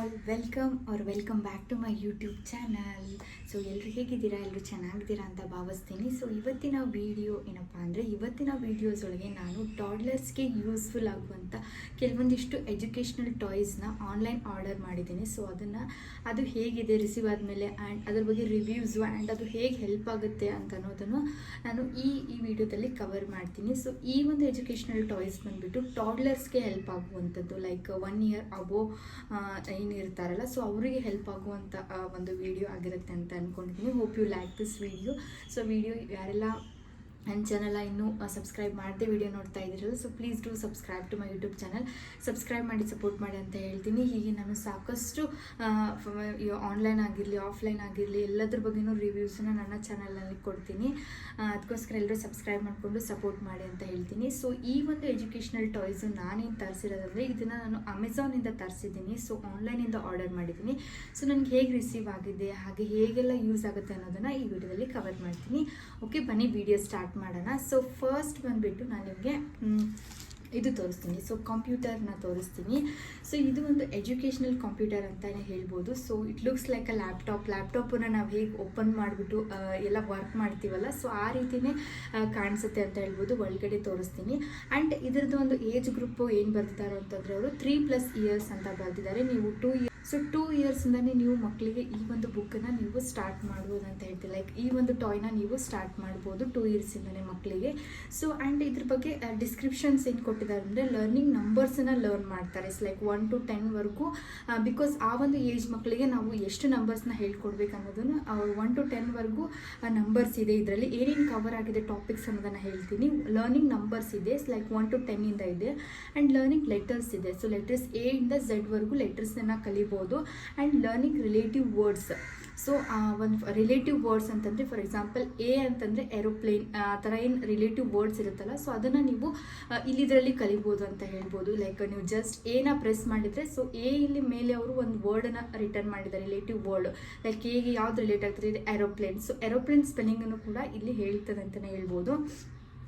All welcome back to my YouTube channel. So ಎಲ್ಲರೂ ಹೇಗಿದ್ದೀರಾ? ಎಲ್ಲರೂ ಚೆನ್ನಾಗಿದ್ದೀರಾ ಅಂತ ಭಾವಿಸ್ತೀನಿ. ಸೊ ಇವತ್ತಿನ ವೀಡಿಯೋ ಏನಪ್ಪ ಅಂದರೆ, ಇವತ್ತಿನ ವೀಡಿಯೋಸ್ ಒಳಗೆ ನಾನು ಟಾಡ್ಲರ್ಸ್ಗೆ ಯೂಸ್ಫುಲ್ ಆಗುವಂಥ ಕೆಲವೊಂದಿಷ್ಟು ಎಜುಕೇಷ್ನಲ್ ಟಾಯ್ಸ್ನ ಆನ್ಲೈನ್ ಆರ್ಡರ್ ಮಾಡಿದ್ದೀನಿ. ಸೊ ಅದು ಹೇಗಿದೆ ರಿಸೀವ್ ಆದಮೇಲೆ ಆ್ಯಂಡ್ ಅದ್ರ ಬಗ್ಗೆ ರಿವ್ಯೂಸು ಆ್ಯಂಡ್ ಅದು ಹೇಗೆ ಹೆಲ್ಪ್ ಆಗುತ್ತೆ ಅಂತ ಅನ್ನೋದನ್ನು ನಾನು ಈ ವಿಡಿಯೋದಲ್ಲಿ ಕವರ್ ಮಾಡ್ತೀನಿ. ಸೊ ಈ ಒಂದು ಎಜುಕೇಷ್ನಲ್ ಟಾಯ್ಸ್ ಬಂದುಬಿಟ್ಟು ಟಾಡ್ಲರ್ಸ್ಗೆ ಹೆಲ್ಪ್ ಆಗುವಂಥದ್ದು, ಲೈಕ್ 1 ಇಯರ್ ಅಬೋ ಏನಿರ್ತಾರಲ್ಲ, ಸೊ ಅವರಿಗೆ ಹೆಲ್ಪ್ ಆಗುವಂಥ ಒಂದು ವಿಡಿಯೋ ಆಗಿರುತ್ತೆ ಅಂತ ಅಂದ್ಕೊಂಡಿದ್ದೀನಿ. Hope you like this video. So video ಯಾರೆಲ್ಲ ನನ್ನ ಚಾನಲ್ ಇನ್ನೂ ಸಬ್ಸ್ಕ್ರೈಬ್ ಮಾಡದೆ ವಿಡಿಯೋ ನೋಡ್ತಾ ಇದ್ದೀರಲ್ಲ, so please do subscribe to my YouTube channel. Subscribe ಮಾಡಿ ಸಪೋರ್ಟ್ ಮಾಡಿ ಅಂತ ಹೇಳ್ತೀನಿ. ಹೀಗೆ ನಾನು ಸಾಕಷ್ಟು ಆನ್ಲೈನ್ ಆಗಿರಲಿ ಆಫ್ಲೈನ್ ಆಗಿರಲಿ ಎಲ್ಲದ್ರ ಬಗ್ಗೆನೂ ರಿವ್ಯೂಸನ್ನ ನನ್ನ ಚಾನಲ್ನಲ್ಲಿ ಕೊಡ್ತೀನಿ. ಅದಕ್ಕೋಸ್ಕರ ಎಲ್ಲರೂ ಸಬ್ಸ್ಕ್ರೈಬ್ ಮಾಡಿಕೊಂಡು ಸಪೋರ್ಟ್ ಮಾಡಿ ಅಂತ ಹೇಳ್ತೀನಿ. ಸೊ ಈ ಒಂದು ಎಜುಕೇಷ್ನಲ್ ಟಾಯ್ಸು ನಾನೇನು ತರಿಸಿರೋದಂದರೆ, ಇದನ್ನು ನಾನು ಅಮೆಝಾನಿಂದ ತರಿಸಿದ್ದೀನಿ. ಸೊ ಆನ್ಲೈನಿಂದ ಆರ್ಡರ್ ಮಾಡಿದ್ದೀನಿ. ಸೊ ನನಗೆ ಹೇಗೆ ರಿಸೀವ್ ಆಗಿದೆ ಹಾಗೆ ಹೇಗೆಲ್ಲ ಯೂಸ್ ಆಗುತ್ತೆ ಅನ್ನೋದನ್ನು ಈ ವಿಡಿಯೋದಲ್ಲಿ ಕವರ್ ಮಾಡ್ತೀನಿ. ಓಕೆ, ಬನ್ನಿ ವಿಡಿಯೋ ಸ್ಟಾರ್ಟ್ ಮಾಡೋಣ. ಸೊ ಫಸ್ಟ್ ಬಂದುಬಿಟ್ಟು ನಾನು ನಿಮಗೆ ಇದು ತೋರಿಸ್ತೀನಿ. ಸೊ ಕಂಪ್ಯೂಟರ್ನ ತೋರಿಸ್ತೀನಿ. ಸೊ ಇದು ಒಂದು ಎಜುಕೇಷ್ನಲ್ ಕಂಪ್ಯೂಟರ್ ಅಂತಲೇ ಹೇಳ್ಬೋದು. So it looks like a ಲ್ಯಾಪ್ಟಾಪನ್ನು ನಾವು ಹೇಗೆ ಓಪನ್ ಮಾಡಿಬಿಟ್ಟು ಎಲ್ಲ ವರ್ಕ್ ಮಾಡ್ತೀವಲ್ಲ, ಸೊ ಆ ರೀತಿಯೇ ಕಾಣಿಸುತ್ತೆ ಅಂತ ಹೇಳ್ಬೋದು. ಒಳಗಡೆ ತೋರಿಸ್ತೀನಿ. ಆ್ಯಂಡ್ ಇದರದ್ದು ಒಂದು ಏಜ್ ಗ್ರೂಪು ಏನು ಬರ್ತಿದ್ದಾರೋ ಅಂತಂದರೆ, ಅವರು 3+ ಇಯರ್ಸ್ ಅಂತ ಬರೆದಿದ್ದಾರೆ. ನೀವು 2 ಇಯರ್ಸ್, ಸೊ 2 ಇಯರ್ಸಿಂದನೇ ನೀವು ಮಕ್ಕಳಿಗೆ ಈ ಒಂದು ಬುಕ್ಕನ್ನು ನೀವು ಸ್ಟಾರ್ಟ್ ಮಾಡ್ಬೋದು ಅಂತ ಹೇಳ್ತೀವಿ. ಲೈಕ್ ಈ ಒಂದು ಟಾಯ್ನ ನೀವು ಸ್ಟಾರ್ಟ್ ಮಾಡ್ಬೋದು 2 ಇಯರ್ಸಿಂದನೇ ಮಕ್ಕಳಿಗೆ. ಸೊ ಆ್ಯಂಡ್ ಇದ್ರ ಬಗ್ಗೆ ಡಿಸ್ಕ್ರಿಪ್ಷನ್ಸ್ ಏನು ಕೊಟ್ಟಿದ್ದಾರೆ ಅಂದರೆ, ಲರ್ನಿಂಗ್ ನಂಬರ್ಸನ್ನು ಲರ್ನ್ ಮಾಡ್ತಾರೆ. ಇಟ್ಸ್ ಲೈಕ್ 1 to 10ವರೆಗೂ, ಬಿಕಾಸ್ ಆ ಒಂದು ಏಜ್ ಮಕ್ಕಳಿಗೆ ನಾವು ಎಷ್ಟು ನಂಬರ್ಸ್ನ ಹೇಳ್ಕೊಡ್ಬೇಕು ಅನ್ನೋದನ್ನು 1 to 10ವರೆಗೂ ನಂಬರ್ಸ್ ಇದೆ. ಇದರಲ್ಲಿ ಏನೇನು ಕವರ್ ಆಗಿದೆ ಟಾಪಿಕ್ಸ್ ಅನ್ನೋದನ್ನು ಹೇಳ್ತೀನಿ. ಲರ್ನಿಂಗ್ ನಂಬರ್ಸ್ ಇದೆ, ಲೈಕ್ 1 to 10 ಇದೆ. ಆ್ಯಂಡ್ ಲರ್ನಿಂಗ್ ಲೆಟರ್ಸ್ ಇದೆ. ಸೊ ಲೆಟರ್ಸ್ A ಇಂದ Z ವರೆಗೂ ಲೆಟರ್ಸನ್ನು ಕಲಿಬೋದು. And learning relative words. So ಒಂದು ರಿಲೇಟಿವ್ ವರ್ಡ್ಸ್ ಅಂತಂದರೆ, ಫಾರ್ ಎಕ್ಸಾಂಪಲ್ A ಅಂತಂದರೆ ಏರೋಪ್ಲೇನ್, ಆ ಥರ ಏನು ರಿಲೇಟಿವ್ ವರ್ಡ್ಸ್ ಇರುತ್ತಲ್ಲ, ಸೊ ಅದನ್ನು ನೀವು ಇದರಲ್ಲಿ ಕಲಿಬೋದು ಅಂತ ಹೇಳ್ಬೋದು. ಲೈಕ್ ನೀವು ಜಸ್ಟ್ Aನ ಪ್ರೆಸ್ ಮಾಡಿದರೆ, ಸೊ A ಇಲ್ಲಿ ಮೇಲೆ ಅವರು ಒಂದು ವರ್ಡನ್ನು ರಿಟರ್ನ್ ಮಾಡಿದ್ದಾರೆ, ರಿಲೇಟಿವ್ ವರ್ಡ್. ಲೈಕ್ Aಗೆ ಯಾವ್ದು ರಿಲೇಟ್ ಆಗ್ತದೆ, ಇದು ಏರೋಪ್ಲೇನ್. ಸೊ ಏರೋಪ್ಲೇನ್ ಸ್ಪೆಲ್ಲಿಂಗನ್ನು ಕೂಡ ಇಲ್ಲಿ ಹೇಳ್ತದೆ ಅಂತಲೇ ಹೇಳ್ಬೋದು.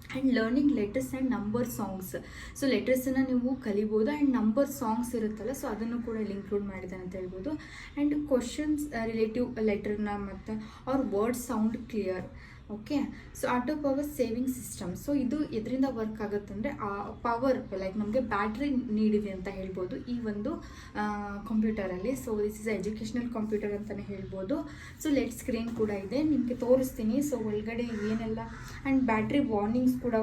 And learning letters and number songs. So ಲೆಟರ್ಸನ್ನು ನೀವು ಕಲಿಬೋದು. ಆ್ಯಂಡ್ ನಂಬರ್ ಸಾಂಗ್ಸ್ ಇರುತ್ತಲ್ಲ, ಸೊ ಅದನ್ನು ಕೂಡ ಇಲ್ಲಿ ಇನ್ಕ್ಲೂಡ್ ಮಾಡಿದ್ದಾನೆ ಅಂತ ಹೇಳ್ಬೋದು. ಆ್ಯಂಡ್ ಕ್ವಶನ್ಸ್ ರಿಲೇಟಿವ್ ಲೆಟರ್ನ ಮತ್ತು ಅವ್ರ word sound clear. Okay, so auto power saving system. So ಇದು ಎದರಿಂದ ವರ್ಕ್ ಆಗುತ್ತಂದರೆ, ಪವರ್ ಲೈಕ್ ನಮಗೆ ಬ್ಯಾಟ್ರಿ ನೀಡಿದೆ ಅಂತ ಹೇಳ್ಬೋದು ಈ ಒಂದು ಕಂಪ್ಯೂಟರಲ್ಲಿ. So this is educational computer ಅಂತಲೇ ಹೇಳ್ಬೋದು. ಸೊ ಲೆಟ್ ಸ್ಕ್ರೀನ್ ಕೂಡ ಇದೆ, ನಿಮಗೆ ತೋರಿಸ್ತೀನಿ. ಸೊ ಒಳಗಡೆ ಏನೆಲ್ಲ ಆ್ಯಂಡ್ ಬ್ಯಾಟ್ರಿ ವಾರ್ನಿಂಗ್ಸ್ ಕೂಡ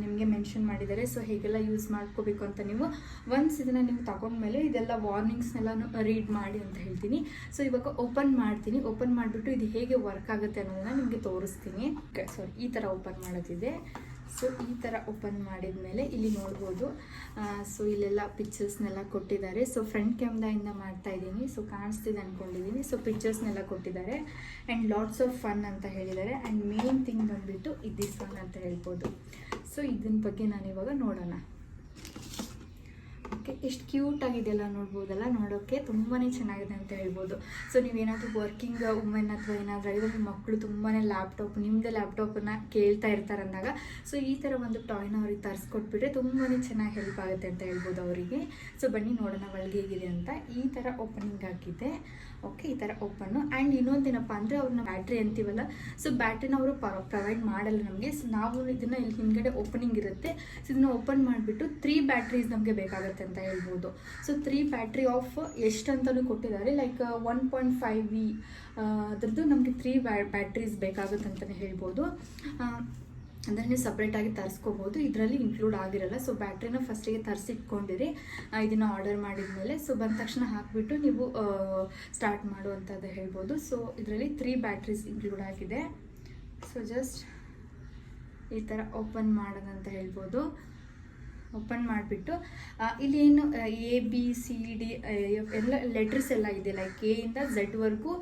ನಿಮಗೆ ಮೆನ್ಷನ್ ಮಾಡಿದ್ದಾರೆ. ಸೊ ಹೇಗೆಲ್ಲ ಯೂಸ್ ಮಾಡ್ಕೋಬೇಕು ಅಂತ ನೀವು ಒನ್ಸ್ ಇದನ್ನು ನೀವು ತಗೊಂಡ್ಮೇಲೆ ಇದೆಲ್ಲ ವಾರ್ನಿಂಗ್ಸ್ನೆಲ್ಲನೂ ರೀಡ್ ಮಾಡಿ ಅಂತ ಹೇಳ್ತೀನಿ. ಸೊ ಇವಾಗ ಓಪನ್ ಮಾಡ್ತೀನಿ. ಓಪನ್ ಮಾಡಿಬಿಟ್ಟು ಇದು ಹೇಗೆ ವರ್ಕ್ ಆಗುತ್ತೆ ಅನ್ನೋದನ್ನು ನಿಮಗೆ ತೋರಿಸ್ತೀನಿ. ಈ ಥರ ಓಪನ್ ಮಾಡೋದಿದೆ. ಸೊ ಈ ಥರ ಓಪನ್ ಮಾಡಿದ ಮೇಲೆ ಇಲ್ಲಿ ನೋಡ್ಬೋದು. ಸೊ ಇಲ್ಲೆಲ್ಲ ಪಿಕ್ಚರ್ಸ್ನೆಲ್ಲ ಕೊಟ್ಟಿದ್ದಾರೆ. ಸೊ ಫ್ರಂಟ್ ಕ್ಯಾಮ್ರಾಯಿಂದ ಮಾಡ್ತಾ ಇದ್ದೀನಿ. ಸೊ ಕಾಣಿಸ್ತಿದೆ ಅಂದ್ಕೊಂಡಿದ್ದೀನಿ. ಸೊ ಪಿಕ್ಚರ್ಸ್ನೆಲ್ಲ ಕೊಟ್ಟಿದ್ದಾರೆ. ಆ್ಯಂಡ್ ಲಾಟ್ಸ್ ಆಫ್ ಫನ್ ಅಂತ ಹೇಳಿದ್ದಾರೆ. ಆ್ಯಂಡ್ ಮೇನ್ ಥಿಂಗ್ ಬಂದುಬಿಟ್ಟು ದಿಸ್ ಒನ್ ಅಂತ ಹೇಳ್ಬೋದು. ಸೊ ಇದನ್ನ ಬಗ್ಗೆ ನಾನು ಇವಾಗ ನೋಡೋಣ. ಓಕೆ, ಎಷ್ಟು ಕ್ಯೂಟ್ ಆಗಿದೆಯಲ್ಲ, ನೋಡ್ಬೋದಲ್ಲ, ನೋಡೋಕ್ಕೆ ತುಂಬಾ ಚೆನ್ನಾಗಿದೆ ಅಂತ ಹೇಳ್ಬೋದು. ಸೊ ನೀವೇನಾದರೂ ವರ್ಕಿಂಗ್ ವುಮೆನ್ ಅಥವಾ ಏನಾದರೂ ಆಗಿದ್ರೆ ನಿಮ್ಮ ಮಕ್ಕಳು ತುಂಬಾ ನಿಮ್ಮದೇ ಲ್ಯಾಪ್ಟಾಪನ್ನು ಕೇಳ್ತಾ ಇರ್ತಾರೆ ಅಂದಾಗ, ಸೊ ಈ ಥರ ಒಂದು ಟಾಯ್ನ ಅವ್ರಿಗೆ ತರಿಸ್ಕೊಟ್ಬಿಟ್ರೆ ತುಂಬಾ ಚೆನ್ನಾಗಿ ಹೆಲ್ಪ್ ಆಗುತ್ತೆ ಅಂತ ಹೇಳ್ಬೋದು ಅವರಿಗೆ. ಸೊ ಬನ್ನಿ ನೋಡೋಣ ಒಳಗೆ ಹೇಗಿದೆ ಅಂತ. ಈ ಥರ ಓಪನಿಂಗ್ ಆಗಿದೆ. ಓಕೆ, ಈ ಥರ ಓಪನ್ನು. ಆ್ಯಂಡ್ ಇನ್ನೊಂದೇನಪ್ಪ ಅಂದರೆ, ಅವ್ರನ್ನ ಬ್ಯಾಟ್ರಿ ಅಂತೀವಲ್ಲ, ಸೊ ಬ್ಯಾಟ್ರಿನ ಅವರು ಪ್ರೊವೈಡ್ ಮಾಡಲ್ಲ ನಮಗೆ. ಸೊ ನಾವು ಇದನ್ನು ಇಲ್ಲಿ ಹಿಂದ್ಗಡೆ ಓಪನಿಂಗ್ ಇರುತ್ತೆ. ಸೊ ಇದನ್ನು ಓಪನ್ ಮಾಡಿಬಿಟ್ಟು 3 ಬ್ಯಾಟ್ರೀಸ್ ನಮಗೆ ಬೇಕಾಗುತ್ತೆ ಅಂತ ಹೇಳ್ಬೋದು. ಸೊ 3 ಬ್ಯಾಟ್ರಿ ಆಫ್ ಎಷ್ಟಂತಲೂ ಕೊಟ್ಟಿದ್ದಾರೆ. ಲೈಕ್ 1.5V ಅದ್ರದ್ದು ನಮಗೆ 3 ಬ್ಯಾಟ್ರೀಸ್ ಬೇಕಾಗುತ್ತೆ ಅಂತಲೇ ಹೇಳ್ಬೋದು. ಅಂದರೆ ನೀವು ಸಪ್ರೇಟಾಗಿ ತರಿಸ್ಕೋಬೋದು, ಇದರಲ್ಲಿ ಇನ್ಕ್ಲೂಡ್ ಆಗಿರಲ್ಲ. ಸೊ ಬ್ಯಾಟ್ರಿನ ಫಸ್ಟಿಗೆ ತರಿಸಿಟ್ಕೊಂಡಿರಿ ಇದನ್ನು ಆರ್ಡರ್ ಮಾಡಿದ ಮೇಲೆ. ಸೊ ಬಂದ ತಕ್ಷಣ ಹಾಕಿಬಿಟ್ಟು ನೀವು ಸ್ಟಾರ್ಟ್ ಮಾಡುವಂಥದ್ದು ಹೇಳ್ಬೋದು. ಸೊ ಇದರಲ್ಲಿ 3 ಬ್ಯಾಟ್ರೀಸ್ ಇನ್ಕ್ಲೂಡ್ ಆಗಿದೆ. ಸೊ ಜಸ್ಟ್ ಈ ಥರ ಓಪನ್ ಮಾಡೋದಂತ ಹೇಳ್ಬೋದು. ಓಪನ್ ಮಾಡಿಬಿಟ್ಟು ಇಲ್ಲಿ ಏನು ABCD ಎಲ್ಲ ಲೆಟರ್ಸ್ ಎಲ್ಲ ಇದೆ. ಲೈಕ್ A ಇಂದ Z ವರೆಗೂ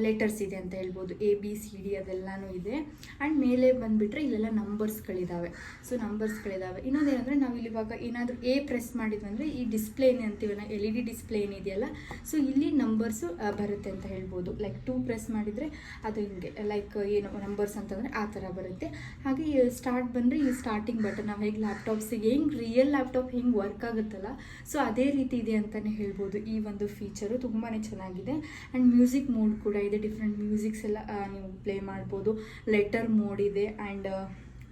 ಲೆಟರ್ಸ್ ಇದೆ ಅಂತ ಹೇಳ್ಬೋದು. ABCD ಅದೆಲ್ಲನೂ ಇದೆ. ಆ್ಯಂಡ್ ಮೇಲೆ ಬಂದುಬಿಟ್ರೆ ಇಲ್ಲೆಲ್ಲ ನಂಬರ್ಸ್ಗಳಿದ್ದಾವೆ. ಸೊ ನಂಬರ್ಸ್ಗಳಿದ್ದಾವೆ. ಇನ್ನೊಂದೇನೆಂದರೆ, ನಾವು ಇಲ್ಲಿ ಇವಾಗ ಏನಾದರೂ A ಪ್ರೆಸ್ ಮಾಡಿದ್ವಿ ಅಂದರೆ ಈ ಡಿಸ್ಪ್ಲೇ ಅಂತೀವಲ್ಲ, LED ಡಿಸ್ಪ್ಲೇ ಏನಿದೆಯಲ್ಲ, ಸೊ ಇಲ್ಲಿ ನಂಬರ್ಸು ಬರುತ್ತೆ ಅಂತ ಹೇಳ್ಬೋದು. ಲೈಕ್ 2 ಪ್ರೆಸ್ ಮಾಡಿದರೆ ಅದು ಹಿಂಗೆ ಲೈಕ್ ಏನು ನಂಬರ್ಸ್ ಅಂತಂದರೆ ಆ ಥರ ಬರುತ್ತೆ. ಹಾಗೆ ಸ್ಟಾರ್ಟ್ ಬಂದರೆ ಈ ಸ್ಟಾರ್ಟಿಂಗ್ ಬಟನ್, ನಾವು ಹೇಗೆ ಲ್ಯಾಪ್ಟಾಪ್ಸಿಗೆ ಹೆಂಗೆ ಹೆಂಗೆ ರಿಯಲ್ ಲ್ಯಾಪ್ಟಾಪ್ ಹೆಂಗೆ ವರ್ಕ್ ಆಗುತ್ತಲ್ಲ, ಸೊ ಅದೇ ರೀತಿ ಇದೆ ಅಂತಲೇ ಹೇಳ್ಬೋದು ಈ ಒಂದು ಫೀಚರು. ತುಂಬಾ ಚೆನ್ನಾಗಿದೆ. ಆ್ಯಂಡ್ ಮ್ಯೂಸಿಕ್ ಮೋಡ್ ಕೂಡ ಇದೆ, ಡಿಫ್ರೆಂಟ್ ಮ್ಯೂಸಿಕ್ಸ್ ಎಲ್ಲ ನೀವು ಪ್ಲೇ ಮಾಡ್ಬೋದು. ಲೆಟರ್ ಮೋಡ್ ಇದೆ ಆ್ಯಂಡ್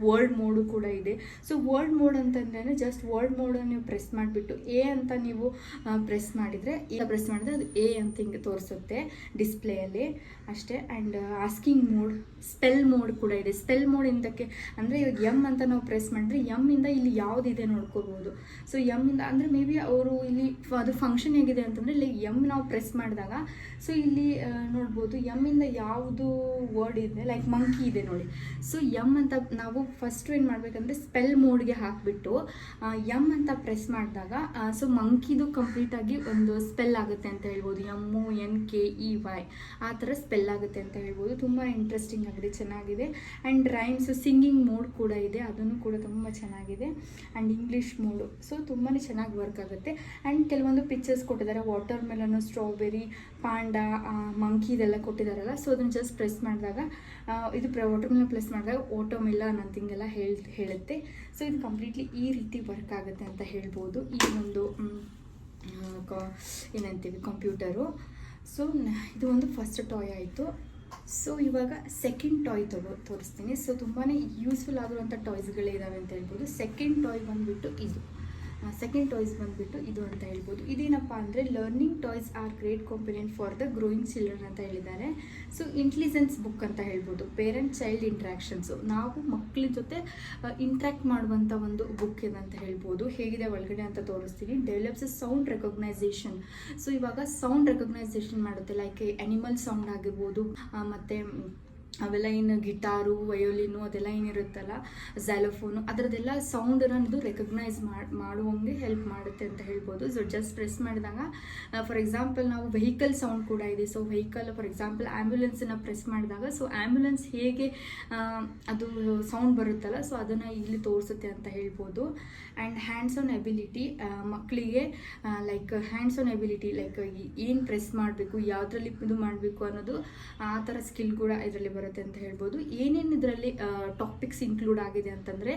ವರ್ಲ್ಡ್ ಮೋಡು ಕೂಡ ಇದೆ. ಸೊ ವರ್ಲ್ಡ್ ಮೋಡ್ ಅಂತಂದ್ರೆ ಜಸ್ಟ್ ವರ್ಲ್ಡ್ ಮೋಡನ್ನು ನೀವು ಪ್ರೆಸ್ ಮಾಡಿಬಿಟ್ಟು ಎ ಅಂತ ನೀವು ಪ್ರೆಸ್ ಮಾಡಿದರೆ ಅದು ಎ ಅಂತ ಹಿಂಗೆ ತೋರಿಸುತ್ತೆ ಡಿಸ್ಪ್ಲೇಯಲ್ಲಿ ಅಷ್ಟೇ. And asking mode, spell mode ಕೂಡ ಇದೆ. ಸ್ಪೆಲ್ ಮೋಡ್ ಇಂದಕ್ಕೆ ಅಂದರೆ ಇವಾಗ ಎಮ್ ಅಂತ ನಾವು ಪ್ರೆಸ್ ಮಾಡಿದ್ರೆ ಎಮ್ಮಿಂದ ಇಲ್ಲಿ ಯಾವುದಿದೆ ನೋಡ್ಕೋಬೋದು. ಸೊ ಎಮ್ಮಿಂದ ಅಂದರೆ ಮೇ ಬಿ ಅವರು ಇಲ್ಲಿ ಅದು ಫಂಕ್ಷನ್ ಹೇಗಿದೆ ಅಂತಂದರೆ ಇಲ್ಲಿ ಎಮ್ ನಾವು ಪ್ರೆಸ್ ಮಾಡಿದಾಗ ಸೊ ಇಲ್ಲಿ ನೋಡ್ಬೋದು ಎಮ್ಮಿಂದ ಯಾವುದು ವರ್ಡ್ ಇದೆ, ಲೈಕ್ ಮಂಕಿ ಇದೆ ನೋಡಿ. ಸೊ ಎಮ್ ಅಂತ ನಾವು ಫಸ್ಟು ಏನು ಮಾಡಬೇಕಂದ್ರೆ ಸ್ಪೆಲ್ ಮೋಡ್ಗೆ ಹಾಕಿಬಿಟ್ಟು ಎಮ್ ಅಂತ ಪ್ರೆಸ್ ಮಾಡಿದಾಗ ಸೊ ಮಂಕಿದು ಕಂಪ್ಲೀಟಾಗಿ ಒಂದು ಸ್ಪೆಲ್ ಆಗುತ್ತೆ ಅಂತ ಹೇಳ್ಬೋದು. MONKEY ಆ ಥರ ಸ್ಪೆಲ್ ಆಗುತ್ತೆ ಅಂತ ಹೇಳ್ಬೋದು. ತುಂಬ ಇಂಟ್ರೆಸ್ಟಿಂಗ್ ಆಗಿದೆ, ಚೆನ್ನಾಗಿದೆ. ಆ್ಯಂಡ್ ರೈಮ್ಸ್ ಸಿಂಗಿಂಗ್ ಮೋಡ್ ಕೂಡ ಇದೆ, ಅದನ್ನು ಕೂಡ ತುಂಬ ಚೆನ್ನಾಗಿದೆ. ಆ್ಯಂಡ್ ಇಂಗ್ಲೀಷ್ ಮೋಡು, ಸೊ ತುಂಬಾ ಚೆನ್ನಾಗಿ ವರ್ಕ್ ಆಗುತ್ತೆ. ಆ್ಯಂಡ್ ಕೆಲವೊಂದು ಪಿಕ್ಚರ್ಸ್ ಕೊಟ್ಟಿದ್ದಾರೆ, ವಾಟರ್ ಮೆಲನು, ಸ್ಟ್ರಾಬೆರಿ, ಪಾಂಡಾ, ಮಂಕಿ ಇದೆಲ್ಲ ಕೊಟ್ಟಿದ್ದಾರಲ್ಲ. ಸೊ ಅದನ್ನು ಜಸ್ಟ್ ಪ್ರೆಸ್ ಮಾಡಿದಾಗ ಇದು ವಾಟರ್ ಮೆಲನ್ ಪ್ರೆಸ್ ಮಾಡಿದಾಗ ಆಟೋಮೆಲನ್ ಅಂತ ಹಿಂಗೆಲ್ಲ ಹೇಳುತ್ತೆ. ಸೊ ಇದು ಕಂಪ್ಲೀಟ್ಲಿ ಈ ರೀತಿ ವರ್ಕ್ ಆಗುತ್ತೆ ಅಂತ ಹೇಳ್ಬೋದು ಈ ಒಂದು ಏನಂತೀವಿ ಕಂಪ್ಯೂಟರು. ಸೊ ಇದು ಒಂದು ಫಸ್ಟ್ ಟಾಯ್ ಆಯಿತು. ಸೊ ಇವಾಗ ಸೆಕೆಂಡ್ ಟಾಯ್ ತೋರಿಸ್ತೀನಿ. ಸೊ ತುಂಬಾ ಯೂಸ್ಫುಲ್ ಆಗಿರುವಂಥ ಟಾಯ್ಸ್ಗಳಿದ್ದಾವೆ ಅಂತ ಹೇಳ್ಬೋದು. ಸೆಕೆಂಡ್ ಟಾಯ್ ಬಂದುಬಿಟ್ಟು ಇದು ಅಂತ ಹೇಳ್ಬೋದು. ಇದೇನಪ್ಪ ಅಂದರೆ learning toys R great component for the growing children ಅಂತ ಹೇಳಿದ್ದಾರೆ. ಸೊ ಇಂಟೆಲಿಜೆನ್ಸ್ ಬುಕ್ ಅಂತ ಹೇಳ್ಬೋದು. ಪೇರೆಂಟ್ ಚೈಲ್ಡ್ ಇಂಟ್ರ್ಯಾಕ್ಷನ್ಸು, ನಾವು ಮಕ್ಕಳ ಜೊತೆ ಇಂಟ್ರ್ಯಾಕ್ಟ್ ಮಾಡುವಂಥ ಒಂದು ಬುಕ್ ಅಂತ ಹೇಳ್ಬೋದು. ಹೇಗಿದೆ ಒಳಗಡೆ ಅಂತ ತೋರಿಸ್ತೀನಿ. Develops sound recognisation. ಸೊ ಇವಾಗ ಸೌಂಡ್ ರೆಕಗ್ನೈಸೇಷನ್ ಮಾಡುತ್ತೆ, ಲೈಕ್ ಅನಿಮಲ್ ಸೌಂಡ್ ಆಗಿರ್ಬೋದು, ಮತ್ತು ಅವೆಲ್ಲ ಏನು ಗಿಟಾರು, ವಯೋಲಿನು ಅದೆಲ್ಲ ಏನಿರುತ್ತಲ್ಲ, ಝೈಲೋಫೋನು, ಅದರದ್ದೆಲ್ಲ ಸೌಂಡನ್ನು ರೆಕಗ್ನೈಸ್ ಮಾಡುವಂಗೆ ಹೆಲ್ಪ್ ಮಾಡುತ್ತೆ ಅಂತ ಹೇಳ್ಬೋದು. ಸೊ ಜಸ್ಟ್ ಪ್ರೆಸ್ ಮಾಡಿದಾಗ ಫಾರ್ ಎಕ್ಸಾಂಪಲ್ ನಾವು ವೆಹಿಕಲ್ ಸೌಂಡ್ ಕೂಡ ಇದೆ. ಸೊ ವೆಹಿಕಲ್ ಫಾರ್ ಎಕ್ಸಾಂಪಲ್ ಆ್ಯಂಬ್ಯುಲೆನ್ಸನ್ನು ಪ್ರೆಸ್ ಮಾಡಿದಾಗ ಸೊ ಆ್ಯಂಬ್ಯುಲೆನ್ಸ್ ಹೇಗೆ ಅದು ಸೌಂಡ್ ಬರುತ್ತಲ್ಲ, ಸೊ ಅದನ್ನು ಇಲ್ಲಿ ತೋರಿಸುತ್ತೆ ಅಂತ ಹೇಳ್ಬೋದು. ಆ್ಯಂಡ್ ಹ್ಯಾಂಡ್ಸ್ ಆನ್ ಎಬಿಲಿಟಿ, ಮಕ್ಕಳಿಗೆ like hands on ability, like ಏನು ಪ್ರೆಸ್ ಮಾಡಬೇಕು, ಯಾವುದ್ರಲ್ಲಿ ಇದು ಮಾಡಬೇಕು ಅನ್ನೋದು ಆ ಥರ ಸ್ಕಿಲ್ ಕೂಡ ಇದರಲ್ಲಿ ಬರುತ್ತೆ ಅಂತ ಹೇಳ್ಬೋದು. ಏನೇನು ಇದರಲ್ಲಿ ಟಾಪಿಕ್ಸ್ ಇನ್ಕ್ಲೂಡ್ ಆಗಿದೆ ಅಂತಂದರೆ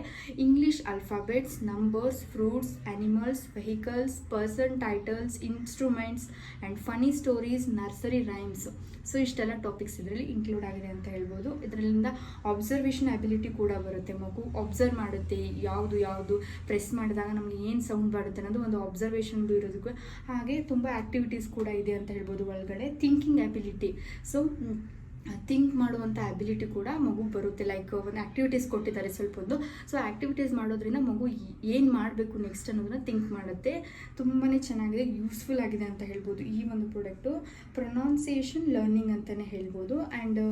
English alphabets, numbers, fruits, animals, vehicles, person titles, instruments and funny stories, nursery rhymes. So ಇಷ್ಟೆಲ್ಲ ಟಾಪಿಕ್ಸ್ ಇದರಲ್ಲಿ ಇನ್ಕ್ಲೂಡ್ ಆಗಿದೆ ಅಂತ ಹೇಳ್ಬೋದು. ಇದರಿಂದ ಅಬ್ಸರ್ವೇಷನ್ ಅಬಿಲಿಟಿ ಕೂಡ ಬರುತ್ತೆ. ಮಗು ಅಬ್ಸರ್ವ್ ಮಾಡುತ್ತೆ, ಯಾವುದು ಪ್ರೆಸ್ ಮಾಡಿದಾಗ ನಮಗೆ ಏನು ಸೌಂಡ್ ಬರುತ್ತೆ ಅನ್ನೋದು ಒಂದು ಅಬ್ಸರ್ವೇಷನ್ದು ಇರೋದಕ್ಕೂ. ಹಾಗೆ ತುಂಬ ಆ್ಯಕ್ಟಿವಿಟೀಸ್ ಕೂಡ ಇದೆ ಅಂತ ಹೇಳ್ಬೋದು ಒಳಗಡೆ. ಥಿಂಕಿಂಗ್ ಅಬಿಲಿಟಿ, ಸೊ ಥಿಂಕ್ ಮಾಡುವಂಥ ಅಬಿಲಿಟಿ ಕೂಡ ಮಗು ಬರುತ್ತೆ. ಲೈಕ್ ಒಂದು ಆ್ಯಕ್ಟಿವಿಟೀಸ್ ಕೊಟ್ಟಿದ್ದಾರೆ ಸ್ವಲ್ಪ ಒಂದು. ಸೊ ಆ್ಯಕ್ಟಿವಿಟೀಸ್ ಮಾಡೋದ್ರಿಂದ ಮಗು ಏನು ಮಾಡಬೇಕು ನೆಕ್ಸ್ಟ್ ಅನ್ನೋದನ್ನ ಥಿಂಕ್ ಮಾಡುತ್ತೆ. ತುಂಬಾ ಚೆನ್ನಾಗಿದೆ, ಯೂಸ್ಫುಲ್ ಆಗಿದೆ ಅಂತ ಹೇಳ್ಬೋದು ಈ ಒಂದು ಪ್ರಾಡಕ್ಟು. ಪ್ರೊನೌನ್ಸಿಯೇಷನ್ ಲರ್ನಿಂಗ್ ಅಂತಲೇ ಹೇಳ್ಬೋದು. ಆ್ಯಂಡ್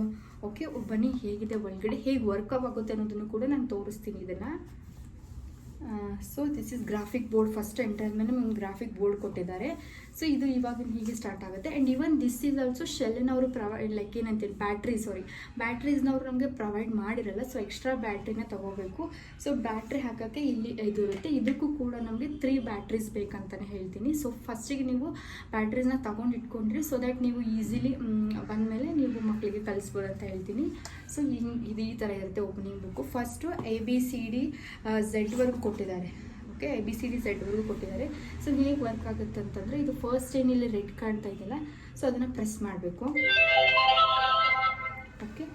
ಓಕೆ, ಬನ್ನಿ ಹೇಗಿದೆ ಒಳಗಡೆ, ಹೇಗೆ ವರ್ಕಪ್ ಆಗುತ್ತೆ ಅನ್ನೋದನ್ನು ಕೂಡ ನಾನು ತೋರಿಸ್ತೀನಿ ಇದನ್ನು. So this is graphic board. First enter ಮೇಲೆ ಒಂದು ಗ್ರಾಫಿಕ್ ಬೋರ್ಡ್ ಕೊಟ್ಟಿದ್ದಾರೆ. ಸೊ ಇದು ಇವಾಗ ಹೀಗೆ ಸ್ಟಾರ್ಟ್ ಆಗುತ್ತೆ. And even this is also ಶೆಲ್ಲಿನವರು ಲೈಕ್ ಏನಂತೀವಿ ಬ್ಯಾಟ್ರೀಸ್ನವರು ನಮಗೆ ಪ್ರೊವೈಡ್ ಮಾಡಿರಲ್ಲ. ಸೊ ಎಕ್ಸ್ಟ್ರಾ ಬ್ಯಾಟ್ರಿನ ತೊಗೋಬೇಕು. ಸೊ ಬ್ಯಾಟ್ರಿ ಹಾಕೋಕ್ಕೆ ಇಲ್ಲಿ ಇದು ಇರುತ್ತೆ. ಇದಕ್ಕೂ ಕೂಡ ನಮಗೆ 3 ಬ್ಯಾಟ್ರೀಸ್ ಬೇಕಂತಲೇ ಹೇಳ್ತೀನಿ. ಸೊ ಫಸ್ಟಿಗೆ ನೀವು ಬ್ಯಾಟ್ರೀಸ್ನ ತೊಗೊಂಡು ಇಟ್ಕೊಂಡ್ರಿ, ಸೊ ದ್ಯಾಟ್ ನೀವು ಈಸಿಲಿ ಬಂದಮೇಲೆ ನೀವು ಮಕ್ಕಳಿಗೆ ಕಲಿಸ್ಬೋದು ಅಂತ ಹೇಳ್ತೀನಿ. ಸೊ ಇದು ಈ ಥರ ಇರುತ್ತೆ opening book. First ABCD Z ಕೊಟ್ಟಿದ್ದಾರೆ. ಓಕೆ, ABCD Z ಕೊಟ್ಟಿದ್ದಾರೆ. ಸೊ ಹೇಗೆ ವರ್ಕ್ ಆಗುತ್ತೆ ಅಂತಂದರೆ, ಇದು ಫಸ್ಟ್ ಏನಿಲ್ಲಿ ರೆಡ್ ಕಾಣ್ತಾ ಇದೆಯಲ್ಲ, ಸೊ ಅದನ್ನು ಪ್ರೆಸ್ ಮಾಡಬೇಕು. ಓಕೆ,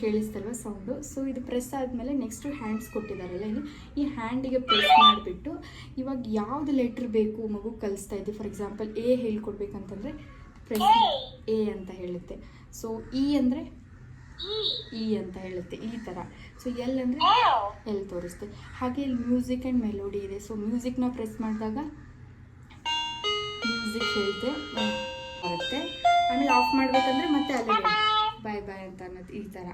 ಕೇಳಿಸ್ತಲ್ವ ಸೌಂಡು. ಸೊ ಇದು ಪ್ರೆಸ್ ಆದಮೇಲೆ ನೆಕ್ಸ್ಟು ಹ್ಯಾಂಡ್ಸ್ ಕೊಟ್ಟಿದ್ದಾರಲ್ಲ, ಇಲ್ಲಿ ಈ ಹ್ಯಾಂಡಿಗೆ ಪ್ರೆಸ್ ಮಾಡಿಬಿಟ್ಟು ಇವಾಗ ಯಾವುದು ಲೆಟ್ರ್ ಬೇಕು ಮಗು ಕಲಿಸ್ತಾ ಇದ್ದೀವಿ. ಫಾರ್ ಎಕ್ಸಾಂಪಲ್ ಎ ಹೇಳ್ಕೊಡ್ಬೇಕಂತಂದರೆ ಪ್ರೆಸ್ ಎ ಅಂತ ಹೇಳುತ್ತೆ. ಸೊ ಇ ಅಂದರೆ ಇ ಅಂತ ಹೇಳುತ್ತೆ ಈ ಥರ. ಸೊ ಎಲ್ ಅಂದರೆ ಎಲ್ ತೋರಿಸುತ್ತೆ. ಹಾಗೆ ಇಲ್ಲಿ ಮ್ಯೂಸಿಕ್ ಆ್ಯಂಡ್ ಮೆಲೋಡಿ ಇದೆ. ಸೊ ಮ್ಯೂಸಿಕ್ನ ಪ್ರೆಸ್ ಮಾಡಿದಾಗ ಮ್ಯೂಸಿಕ್ ಹೇಳುತ್ತೆ ಬರುತ್ತೆ. ಆಮೇಲೆ ಆಫ್ ಮಾಡಬೇಕಂದ್ರೆ ಮತ್ತೆ ಅಲ್ಲೇ ಬಾಯ್ ಅಂತ ಅನ್ನೋದು ಈ ಥರ.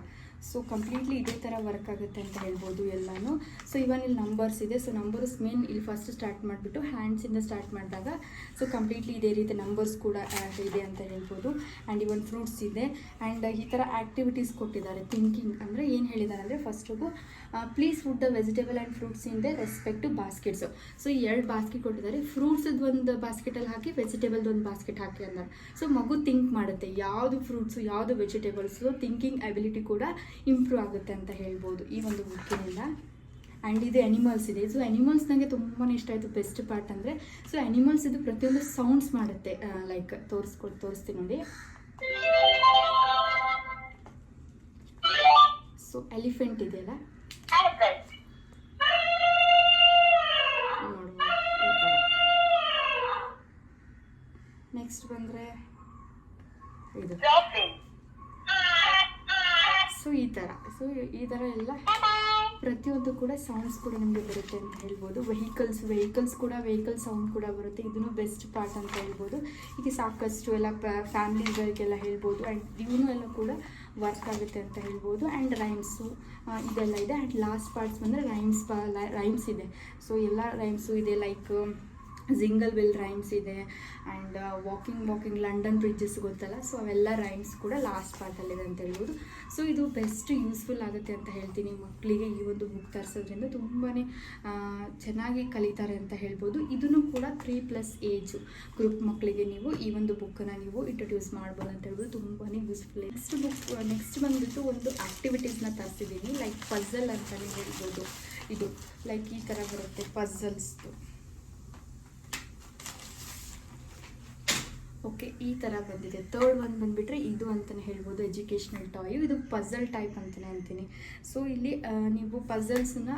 ಸೊ ಕಂಪ್ಲೀಟ್ಲಿ ಇದೇ ಥರ ವರ್ಕ್ ಆಗುತ್ತೆ ಅಂತ ಹೇಳ್ಬೋದು ಎಲ್ಲನೂ. ಸೊ ಇವನ್ ಇಲ್ಲಿ ನಂಬರ್ಸ್ ಇದೆ. ಸೊ ನಂಬರ್ಸ್ ಮೇನ್ ಇಲ್ಲಿ ಫಸ್ಟ್ ಸ್ಟಾರ್ಟ್ ಮಾಡಿಬಿಟ್ಟು ಹ್ಯಾಂಡ್ಸಿಂದ ಸ್ಟಾರ್ಟ್ ಮಾಡಿದಾಗ ಸೊ ಕಂಪ್ಲೀಟ್ಲಿ ಇದೇ ರೀತಿ ನಂಬರ್ಸ್ ಕೂಡ ಇದೆ ಅಂತ ಹೇಳ್ಬೋದು. ಆ್ಯಂಡ್ ಇವನ್ ಫ್ರೂಟ್ಸ್ ಇದೆ. ಆ್ಯಂಡ್ ಈ ಥರ ಆ್ಯಕ್ಟಿವಿಟೀಸ್ ಕೊಟ್ಟಿದ್ದಾರೆ. ಥಿಂಕಿಂಗ್ ಅಂದರೆ ಏನು ಹೇಳಿದ್ದಾರೆ ಅಂದರೆ, ಫಸ್ಟಿಗೂ please food the vegetable and fruits in the respect to baskets. So 2 basket ಕೊಟ್ಟಿದ್ದಾರೆ. ಫ್ರೂಟ್ಸದ್ದು ಒಂದು ಬಾಸ್ಕೆಟಲ್ಲಿ ಹಾಕಿ, ವೆಜಿಟೇಬಲ್ದು ಒಂದು ಬಾಸ್ಕೆಟ್ ಹಾಕಿ ಅಂತಾರೆ. ಸೊ ಮಗು ಥಿಂಕ್ ಮಾಡುತ್ತೆ ಯಾವುದು ಫ್ರೂಟ್ಸು ಯಾವುದು ವೆಜಿಟೇಬಲ್ಸು. ಥಿಂಕಿಂಗ್ ಅಬಿಲಿಟಿ ಕೂಡ ಇಂಪ್ರೂವ್ ಆಗುತ್ತೆ ಅಂತ ಹೇಳ್ಬೋದು ಈ ಒಂದು ಬುಕ್ಕಿನಿಂದ. ಆ್ಯಂಡ್ ಇದು ಅನಿಮಲ್ಸ್ ಇದೆ. ಸೊ ಅನಿಮಲ್ಸ್ ನನಗೆ ತುಂಬಾ ಇಷ್ಟ ಆಯಿತು. ಬೆಸ್ಟ್ ಪಾರ್ಟ್ ಅಂದರೆ ಸೊ ಅನಿಮಲ್ಸ್ ಇದು ಪ್ರತಿಯೊಂದು ಸೌಂಡ್ಸ್ ಮಾಡುತ್ತೆ. ಲೈಕ್ ತೋರಿಸ್ತೀನಿ ನೋಡಿ. ಸೊ ಎಲಿಫೆಂಟ್ ಇದೆಯಲ್ಲ ನೋಡ್ಬೋದು ಈ ಥರ. ನೆಕ್ಸ್ಟ್ ಬಂದರೆ ಇದು. ಸೊ ಈ ಥರ ಎಲ್ಲ ಪ್ರತಿಯೊಂದು ಕೂಡ ಸೌಂಡ್ಸ್ ಕೂಡ ನಿಮಗೆ ಬರುತ್ತೆ ಅಂತ ಹೇಳ್ಬೋದು. ವೆಹಿಕಲ್ ಸೌಂಡ್ ಕೂಡ ಬರುತ್ತೆ. ಇದನ್ನು ಬೆಸ್ಟ್ ಪಾರ್ಟ್ ಅಂತ ಹೇಳ್ಬೋದು. ಈಗ ಸಾಕಷ್ಟು ಎಲ್ಲ ಫ್ಯಾಮಿಲಿಗಳಿಗೆಲ್ಲ ಹೇಳ್ಬೋದು. ಆ್ಯಂಡ್ ಇವನು ಎಲ್ಲ ಕೂಡ ವರ್ಕ್ ಆಗುತ್ತೆ ಅಂತ ಹೇಳ್ಬೋದು. ಆ್ಯಂಡ್ ರೈಮ್ಸು ಇದೆಲ್ಲ ಇದೆ. ಆ್ಯಂಡ್ ಲಾಸ್ಟ್ ಪಾರ್ಟ್ಸ್ ಬಂದರೆ ರೈಮ್ಸ್ ಇದೆ. ಸೊ ಎಲ್ಲ ರೈಮ್ಸು ಇದೆ. ಲೈಕ್ ಜಿಂಗಲ್ ಬೆಲ್ ರೈಮ್ಸ್ ಇದೆ. ಆ್ಯಂಡ್ ವಾಕಿಂಗ್ ಲಂಡನ್ ಬ್ರಿಡ್ಜಸ್ ಗೊತ್ತಲ್ಲ, ಸೊ ಅವೆಲ್ಲ ರೈಮ್ಸ್ ಕೂಡ ಲಾಸ್ಟ್ ಪಾರ್ಟಲ್ಲಿದೆ ಅಂತ ಹೇಳ್ಬೋದು. ಸೊ ಇದು ಬೆಸ್ಟ್ ಯೂಸ್ಫುಲ್ ಆಗುತ್ತೆ ಅಂತ ಹೇಳ್ತೀನಿ. ಮಕ್ಕಳಿಗೆ ಈ ಒಂದು ಬುಕ್ ತರಿಸೋದ್ರಿಂದ ತುಂಬಾ ಚೆನ್ನಾಗಿ ಕಲಿತಾರೆ ಅಂತ ಹೇಳ್ಬೋದು. ಇದನ್ನು ಕೂಡ 3+ ಏಜು ಗ್ರೂಪ್ ಮಕ್ಕಳಿಗೆ ನೀವು ಈ ಒಂದು ಬುಕ್ಕನ್ನು ನೀವು ಇಂಟ್ರೊಡ್ಯೂಸ್ ಮಾಡ್ಬೋದು ಅಂತ ಹೇಳ್ಬೋದು. ತುಂಬಾ ಯೂಸ್ಫುಲ್. ನೆಕ್ಸ್ಟ್ ಬಂದುಬಿಟ್ಟು ಒಂದು ಆ್ಯಕ್ಟಿವಿಟೀಸ್ನ ತರಿಸಿದ್ದೀನಿ. ಲೈಕ್ ಪಝಲ್ ಅಂತಲೇ ಹೇಳ್ಬೋದು. ಇದು ಲೈಕ್ ಈ ಥರ ಬರುತ್ತೆ ಪಝಲ್ಸ್ದು. ಓಕೆ, ಈ ಥರ ಬಂದಿದೆ. ಥರ್ಡ್ ಒಂದು ಬಂದುಬಿಟ್ರೆ ಇದು ಅಂತಲೇ ಹೇಳ್ಬೋದು, ಎಜುಕೇಷ್ನಲ್ ಟಾಯು. ಇದು ಪಝಲ್ ಟೈಪ್ ಅಂತಲೇ ಅಂತೀನಿ. ಸೊ ಇಲ್ಲಿ ನೀವು ಪಝಲ್ಸನ್ನ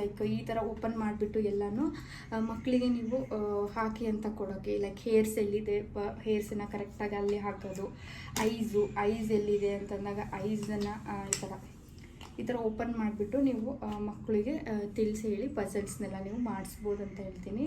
ಲೈಕ್ ಈ ಥರ ಓಪನ್ ಮಾಡಿಬಿಟ್ಟು ಎಲ್ಲನೂ ಮಕ್ಕಳಿಗೆ ನೀವು ಹಾಕಿ ಅಂತ ಕೊಡೋಕ್ಕೆ. ಲೈಕ್ ಹೇರ್ಸ್ ಎಲ್ಲಿದೆ, ಹೇರ್ಸನ್ನು ಕರೆಕ್ಟಾಗಿ ಅಲ್ಲಿ ಹಾಕೋದು. ಐಸ್ ಎಲ್ಲಿದೆ ಅಂತಂದಾಗ ಐಸನ್ನು ಈ ಥರ ಓಪನ್ ಮಾಡಿಬಿಟ್ಟು ನೀವು ಮಕ್ಕಳಿಗೆ ತಿಳಿಸಿ ಹೇಳಿ ಪಝಲ್ಸ್ನೆಲ್ಲ ನೀವು ಮಾಡಿಸ್ಬೋದು ಅಂತ ಹೇಳ್ತೀನಿ.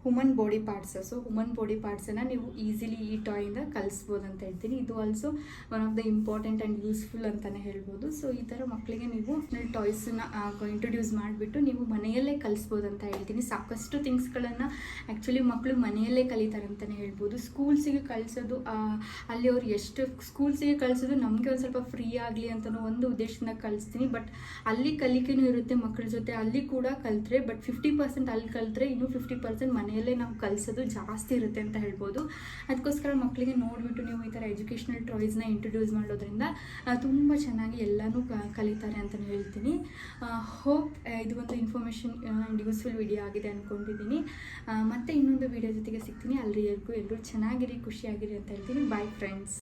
Human body parts. So human body ಪಾರ್ಟ್ಸನ್ನು ನೀವು ಈಸಿಲಿ ಈ ಟಾಯಿಂದ ಕಲಿಸ್ಬೋದು ಅಂತ ಹೇಳ್ತೀನಿ. ಇದು also one of the important and useful ಅಂತಲೇ ಹೇಳ್ಬೋದು. ಸೊ ಈ ಥರ ಮಕ್ಕಳಿಗೆ ನೀವು ಟಾಯ್ಸನ್ನ ಇಂಟ್ರೊಡ್ಯೂಸ್ ಮಾಡಿಬಿಟ್ಟು ನೀವು ಮನೆಯಲ್ಲೇ ಕಲಿಸ್ಬೋದು ಅಂತ ಹೇಳ್ತೀನಿ. ಸಾಕಷ್ಟು ಥಿಂಗ್ಸ್ಗಳನ್ನು ಆ್ಯಕ್ಚುಲಿ ಮಕ್ಕಳು ಮನೆಯಲ್ಲೇ ಕಲಿತಾರೆ ಅಂತಲೇ ಹೇಳ್ಬೋದು. ಸ್ಕೂಲ್ಸಿಗೆ ಕಳಿಸೋದು ಅಲ್ಲಿ ಅವ್ರು ಎಷ್ಟು ಸ್ಕೂಲ್ಸಿಗೆ ಕಳಿಸೋದು ನಮಗೆ ಒಂದು ಸ್ವಲ್ಪ ಫ್ರೀ ಆಗಲಿ ಅಂತಲೂ ಒಂದು ಉದ್ದೇಶದಿಂದ ಕಳಿಸ್ತೀನಿ. ಬಟ್ ಅಲ್ಲಿ ಕಲಿಕೆನೂ ಇರುತ್ತೆ ಮಕ್ಕಳ ಜೊತೆ. ಅಲ್ಲಿ ಕೂಡ ಕಲಿತ್ರೆ ಬಟ್ 50% ಅಲ್ಲಿ ಕಲಿತ್ರೆ ಇನ್ನೂ 50% ಮನೆಯಲ್ಲೇ ನಾವು ಕಲಿಸೋದು ಜಾಸ್ತಿ ಇರುತ್ತೆ ಅಂತ ಹೇಳ್ಬೋದು. ಅದಕ್ಕೋಸ್ಕರ ಮಕ್ಕಳಿಗೆ ನೋಡಿಬಿಟ್ಟು ನೀವು ಈ ಥರ ಎಜುಕೇಷ್ನಲ್ ಟಾಯ್ಸ್ನ ಇಂಟ್ರೊಡ್ಯೂಸ್ ಮಾಡೋದ್ರಿಂದ ತುಂಬ ಚೆನ್ನಾಗಿ ಎಲ್ಲನೂ ಕಲಿತಾರೆ ಅಂತಲೇ ಹೇಳ್ತೀನಿ. ಹೋಪ್ ಇದು ಒಂದು ಇನ್ಫಾರ್ಮೇಷನ್ ಆ್ಯಂಡ್ ಯೂಸ್ಫುಲ್ ವಿಡಿಯೋ ಆಗಿದೆ ಅಂದ್ಕೊಂಡಿದ್ದೀನಿ. ಮತ್ತೆ ಇನ್ನೊಂದು ವಿಡಿಯೋ ಜೊತೆಗೆ ಸಿಗ್ತೀನಿ. ಅಲ್ಲಿವರೆಗೂ ಎಲ್ಲರೂ ಚೆನ್ನಾಗಿರಿ, ಖುಷಿಯಾಗಿರಿ ಅಂತ ಹೇಳ್ತೀನಿ. Bye friends.